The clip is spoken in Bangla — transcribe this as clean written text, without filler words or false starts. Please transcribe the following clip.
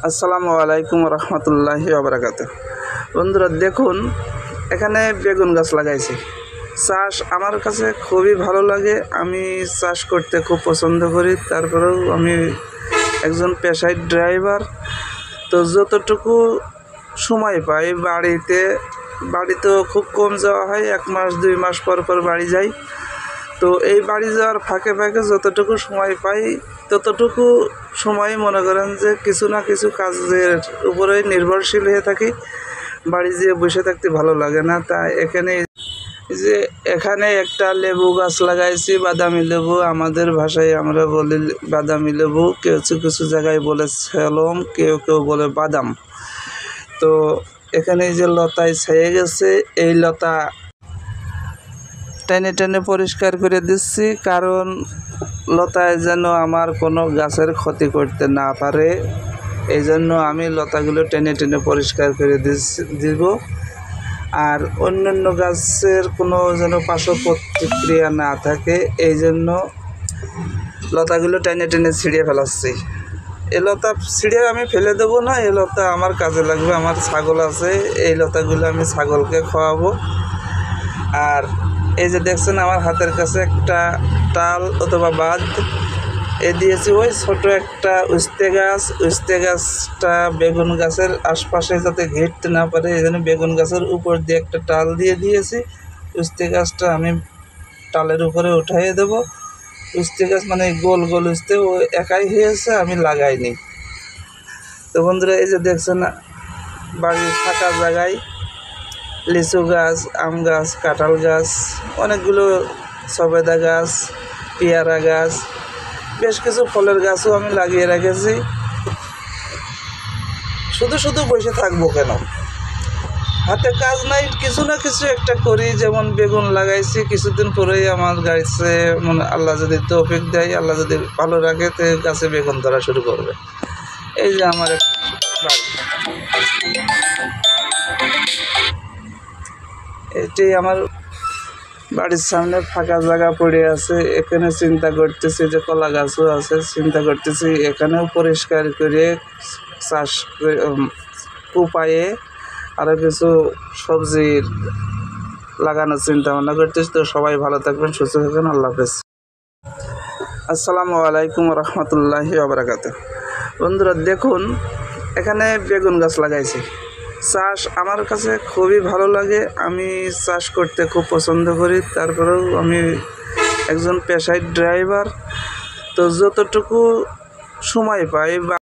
আসসালামু আলাইকুম রহমতুল্লাহি ওয়া বন্ধুরা দেখুন, এখানে বেগুন গাছ লাগাইছি। চাষ আমার কাছে খুবই ভালো লাগে, আমি চাষ করতে খুব পছন্দ করি। তারপরেও আমি একজন পেশায় ড্রাইভার, তো যতটুকু সময় পাই বাড়িতেও খুব কম যাওয়া হয়, 1 মাস 2 মাস পর পর বাড়ি যাই। তো এই বাড়ি যাওয়ার ফাঁকে ফাঁকে যতটুকু সময় পাই ততটুকু সময় মনে করেন যে কিছু না কিছু কাজের উপরেই নির্ভরশীল হয়ে থাকি। বাড়ি যেয়ে বসে থাকতে ভালো লাগে না, তাই এখানে একটা লেবু গাছ লাগাইছি, বাদামি লেবু। আমাদের ভাষায় আমরা বলি বাদামি লেবু, কিছু কিছু জায়গায় বলে সেলম, কেউ কেউ বলে বাদাম। তো এখানে যে লতায় ছেয়ে গেছে, এই লতা টেনে টেনে পরিষ্কার করে দিচ্ছি, কারণ লতায় যেন আমার কোনো গাছের ক্ষতি করতে না পারে। এই জন্য আমি লতাগুলো টেনে টেনে পরিষ্কার করে দিব। আর অন্যান্য গাছের কোনো যেন পার্শ্ব প্রতিক্রিয়া না থাকে, এই জন্য লতাগুলো টেনে টেনে ছিঁড়ে ফেলাচ্ছি। এই লতা ছিঁড়ে আমি ফেলে দেবো না, এই লতা আমার কাজে লাগবে। আমার ছাগল আছে, এই লতাগুলো আমি ছাগলকে খাওয়াবো। আর এই যে দেখছেন আমার হাতের কাছে একটা টাল অথবা বাঁধ দিয়েছি, ওই ছোট একটা উস্তে গাছটা বেগুন গাছের আশপাশে যাতে ঘিরতে না পারে, এই জন্য বেগুন গাছের উপর দিয়ে একটা টাল দিয়েছি। উস্তে গাছটা আমি টালের উপরে উঠাইয়ে দেব। উস্তে গাছ মানে গোল গোল উস্তে, ও একাই হয়েছে, আমি লাগাইনি। তো বন্ধুরা, এই যে দেখছেন বাড়ির ফাঁকা জায়গায় লিচু গাছ, আম গাছ, কাঁঠাল গাছ, অনেকগুলো সবেদা গাছ, পেয়ারা গাছ, বেশ কিছু ফলের গাছও আমি লাগিয়ে রেখেছি। শুধু বসে থাকবো কেন, হাতে কাজ নাই, কিছু না কিছু একটা করি। যেমন বেগুন লাগাইছি, কিছুদিন পরেই আমার গাছে মানে আল্লাহ যদি তৌফিক দেয়, আল্লাহ যদি ভালো রাখে, তো গাছে বেগুন ধরা শুরু করবে। এই যে আমার বাড়ি, এটাই আমার বাড়ির সামনে ফাঁকা জায়গা পড়ে আছে। এখানে চিন্তা করতেছি যে কলা গাছও আছে, চিন্তা করতেছি এখানেও পরিষ্কার করে চাষ কুপায়ে আরও কিছু সবজির লাগানোর চিন্তা ভাবনা করতেছি। তো সবাই ভালো থাকবেন, সুস্থ থাকবেন, আল্লাহ হাফেজ। আসসালামু আলাইকুম রহমতুল্লাহি ওয়া বন্ধুরা দেখুন, এখানে বেগুন গাছ লাগাইছি। চাষ আমার কাছে খুবই ভালো লাগে, আমি চাষ করতে খুব পছন্দ করি। তারপরেও আমি একজন পেশায় ড্রাইভার, তো যতটুকু সময় পাই